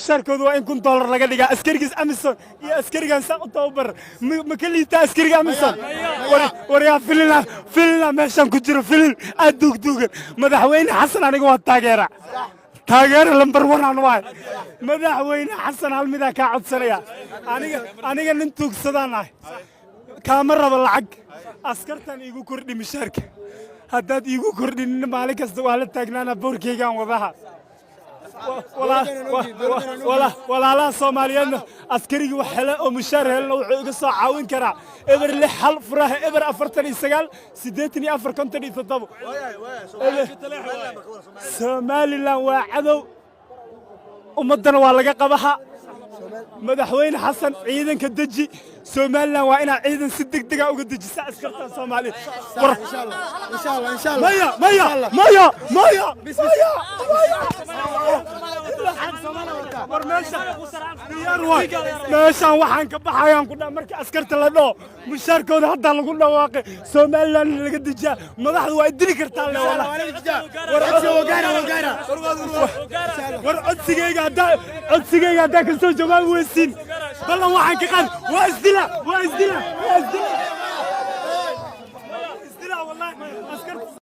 mushaarkoodu waa in $1,000 laga dhigaa askarigiis Amazon iyo askarigan saa u tababar ma kaliita askariga Amazon wariya filina meeshan ku jiro filin aad duugduugan madaxweyne xasan aniga waa taageera lambar 1 aan waay madaxweyne xasan hal mid ka codsanaya aniga nin tuugsadaan ah kaama rabo lacag askartan igu kordhi mushaarka haddaad igu kordhin maalin kasta waa la taagnaana boorkeygaan wadaha walaalaha Soomaaliyeedna askarigi wax hele oo mushaar helna wuxuu iga soo caawin karaa eber 6 hal furaha eber 49 84 Somaliland waa cadow ummadana waa laga qabaha madaxweyne xasan ciidanka deji Somaliland waa ina ciidan si degdeg ah uga dejisa askarta Soomaaliyeed إن شاء الله maya meeshaan waxaan ka baxayaan ku dhaa markii askarta la dhoo mushaarkooda hadda lagu dhawaaqay Somaliland laga dejiya madaxdu waa dili kartaa war codsigayga hadda ka soo jawaab weysiin ballan waxaan ka qaan waa isdila